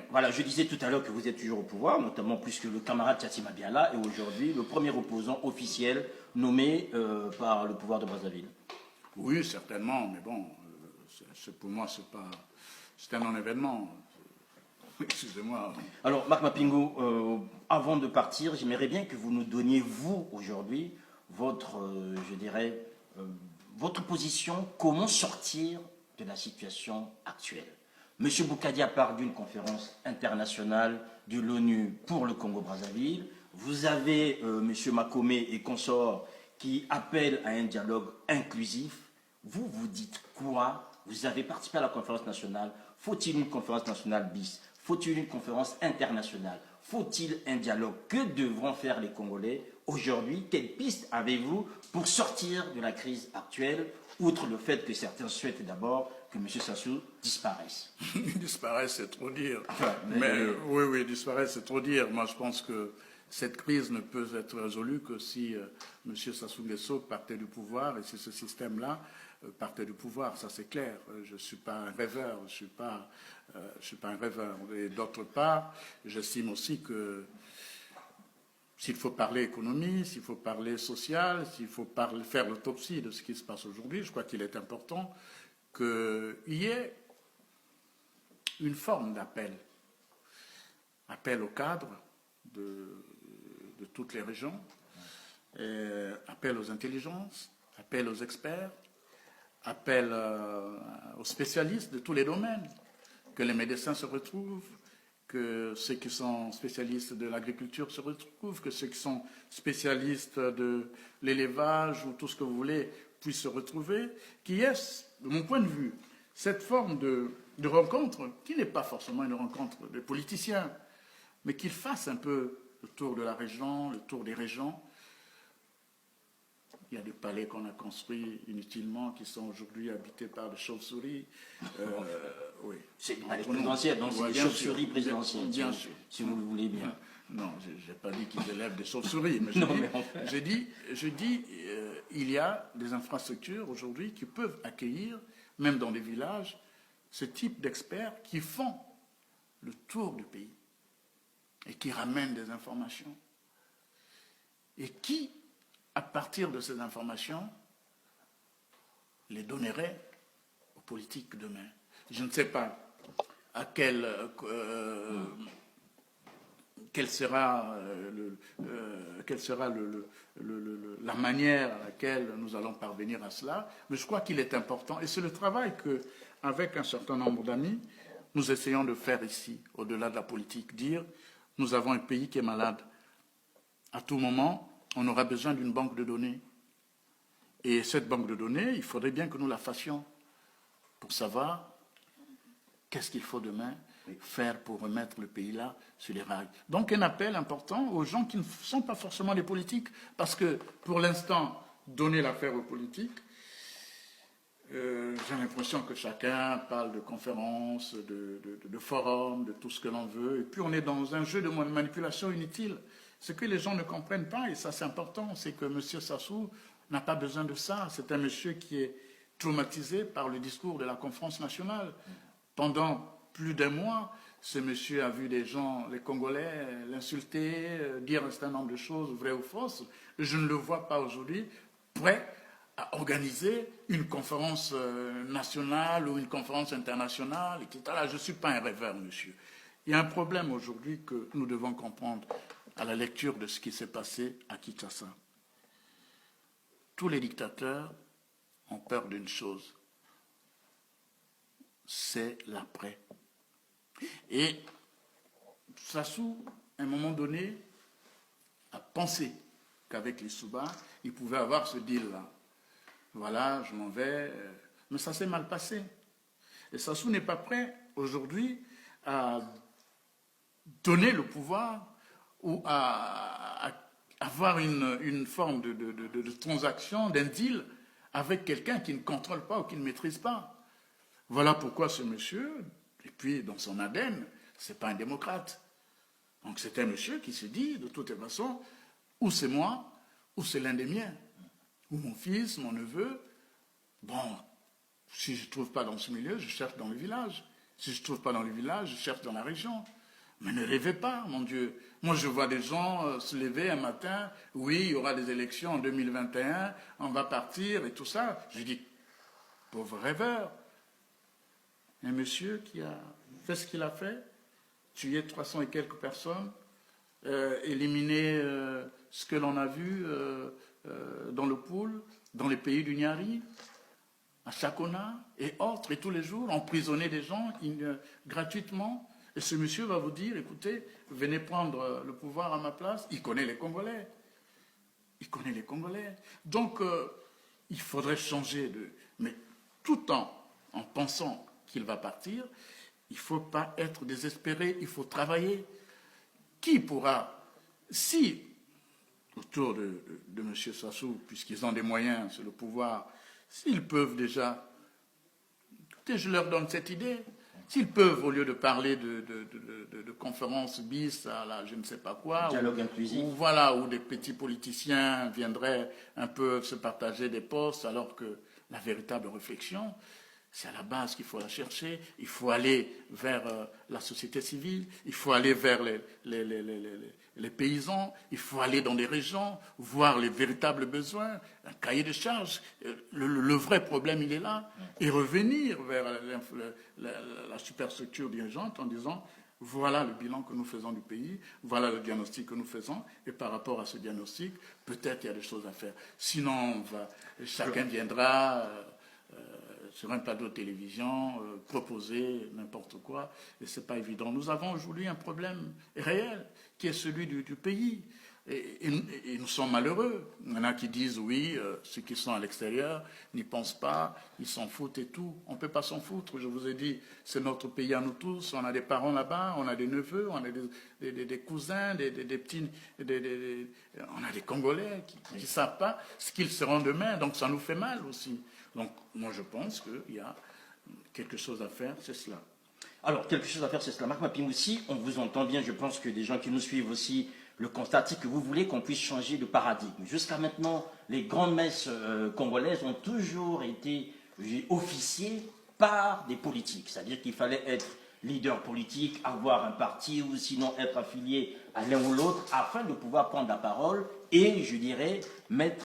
Voilà, je disais tout à l'heure que vous êtes toujours au pouvoir, notamment puisque le camarade Tchatima Biala est aujourd'hui le premier opposant officiel nommé par le pouvoir de Brazzaville. Oui, certainement, mais bon, pour moi, c'est un non-événement. Excusez-moi. Alors, Marc Mapingo, avant de partir, j'aimerais bien que vous nous donniez, vous, aujourd'hui, votre, je dirais, votre position, comment sortir de la situation actuelle. Monsieur Boukadi a parlé d'une conférence internationale de l'ONU pour le Congo-Brazzaville. Vous avez Monsieur Makome et consorts qui appellent à un dialogue inclusif. Vous, vous dites quoi? Vous avez participé à la conférence nationale. Faut-il une conférence nationale bis? Faut-il une conférence internationale? Faut-il un dialogue? Que devront faire les Congolais aujourd'hui? Quelles pistes avez-vous pour sortir de la crise actuelle, outre le fait que certains souhaitent d'abord que M. Sassou disparaisse? Disparaisse, c'est trop dire. Enfin, oui, disparaisse, c'est trop dire. Moi, je pense que cette crise ne peut être résolue que si M. Sassou Nguesso partait du pouvoir et si ce système-là partait du pouvoir. Ça, c'est clair. Je ne suis pas un rêveur. Je suis pas un rêveur. Et d'autre part, j'estime aussi que s'il faut parler économie, s'il faut parler social, s'il faut faire l'autopsie de ce qui se passe aujourd'hui, je crois qu'il est important qu'il y ait une forme d'appel. Appel au cadre de toutes les régions, appel aux intelligences, appel aux experts, appel aux spécialistes de tous les domaines, que les médecins se retrouvent, que ceux qui sont spécialistes de l'agriculture se retrouvent, que ceux qui sont spécialistes de l'élevage ou tout ce que vous voulez puissent se retrouver, qui est, de mon point de vue, cette forme de rencontre, qui n'est pas forcément une rencontre de politiciens, mais qu'ils fassent un peu le tour de la région, le tour des régions. Il y a des palais qu'on a construits inutilement, qui sont aujourd'hui habités par des chauves-souris. Oui. C'est le palais présidentiel, donc c'est des chauves-souris présidentielles, bien sûr, si vous le voulez bien. Non, je n'ai pas dit qu'ils élèvent des chauves-souris, mais je dis il y a des infrastructures aujourd'hui qui peuvent accueillir, même dans des villages, ce type d'experts qui font le tour du pays et qui ramènent des informations et qui, à partir de ces informations, les donnerait aux politiques demain. Je ne sais pas à quelle sera la manière à laquelle nous allons parvenir à cela, mais je crois qu'il est important, et c'est le travail qu'avec un certain nombre d'amis, nous essayons de faire ici, au-delà de la politique, dire nous avons un pays qui est malade. À tout moment, on aura besoin d'une banque de données. Et cette banque de données, il faudrait bien que nous la fassions pour savoir qu'est-ce qu'il faut demain faire pour remettre le pays-là sur les rails. Donc un appel important aux gens qui ne sont pas forcément des politiques, parce que pour l'instant, donner l'affaire aux politiques, j'ai l'impression que chacun parle de conférences, de forums, de tout ce que l'on veut, et puis on est dans un jeu de manipulation inutile. Ce que les gens ne comprennent pas, et ça c'est important, c'est que M. Sassou n'a pas besoin de ça. C'est un monsieur qui est traumatisé par le discours de la conférence nationale. Pendant plus d'un mois, ce monsieur a vu des gens, les Congolais, l'insulter, dire un certain nombre de choses vraies ou fausses. Je ne le vois pas aujourd'hui prêt à organiser une conférence nationale ou une conférence internationale, etc. Là, je ne suis pas un rêveur, monsieur. Il y a un problème aujourd'hui que nous devons comprendre à la lecture de ce qui s'est passé à Kinshasa. Tous les dictateurs ont peur d'une chose, c'est l'après. Et Sassou, à un moment donné, a pensé qu'avec les Souba, il pouvait avoir ce deal-là. Voilà, je m'en vais. Mais ça s'est mal passé. Et Sassou n'est pas prêt aujourd'hui à donner le pouvoir ou à avoir une forme de transaction, d'un deal avec quelqu'un qui ne contrôle pas ou qui ne maîtrise pas. Voilà pourquoi ce monsieur, et puis dans son ADN, ce n'est pas un démocrate. Donc c'est un monsieur qui se dit, de toute façon, ou c'est moi, ou c'est l'un des miens. Ou mon fils, mon neveu. Bon, si je ne trouve pas dans ce milieu, je cherche dans le village. Si je ne trouve pas dans le village, je cherche dans la région. Mais ne rêvez pas, mon Dieu. Moi, je vois des gens se lever un matin, oui, il y aura des élections en 2021, on va partir et tout ça. Je dis, pauvre rêveur. Un monsieur qui a fait ce qu'il a fait, tué 300 et quelques personnes, éliminer ce que l'on a vu dans le Poul, dans les pays du Niari, à Chakona et autres, et tous les jours, emprisonner des gens gratuitement. Et ce monsieur va vous dire, écoutez, venez prendre le pouvoir à ma place. Il connaît les Congolais. Il connaît les Congolais. Donc, il faudrait changer de... Mais tout en pensant qu'il va partir, il ne faut pas être désespéré, il faut travailler. Qui pourra, si, autour de M. Sassou, puisqu'ils ont des moyens sur le pouvoir, s'ils peuvent déjà, écoutez, je leur donne cette idée, s'ils peuvent, au lieu de parler de conférences bis à la je ne sais pas quoi, dialogue inclusif, ou voilà, où des petits politiciens viendraient un peu se partager des postes, alors que la véritable réflexion, c'est à la base qu'il faut la chercher. Il faut aller vers la société civile, il faut aller vers les paysans, il faut aller dans les régions, voir les véritables besoins, un cahier de charges. Le vrai problème, il est là. Et revenir vers la superstructure dirigeante en disant, voilà le bilan que nous faisons du pays, voilà le diagnostic que nous faisons, et par rapport à ce diagnostic, peut-être il y a des choses à faire. Sinon, chacun viendra... sur un plateau de télévision, proposer n'importe quoi, et ce n'est pas évident. Nous avons aujourd'hui un problème réel, qui est celui du pays, et nous sommes malheureux. Il y en a qui disent, oui, ceux qui sont à l'extérieur n'y pensent pas, ils s'en foutent et tout. On ne peut pas s'en foutre, je vous ai dit, c'est notre pays à nous tous, on a des parents là-bas, on a des neveux, on a des cousins, des petits... on a des Congolais qui ne savent pas ce qu'ils seront demain, donc ça nous fait mal aussi. Donc, moi, je pense qu'il y a quelque chose à faire, c'est cela. Alors, quelque chose à faire, c'est cela. Marc Mapimousi, on vous entend bien. Je pense que des gens qui nous suivent aussi le constatent que vous voulez qu'on puisse changer de paradigme. Jusqu'à maintenant, les grandes messes congolaises ont toujours été officiées par des politiques. C'est-à-dire qu'il fallait être leader politique, avoir un parti ou sinon être affilié à l'un ou l'autre afin de pouvoir prendre la parole et, je dirais, mettre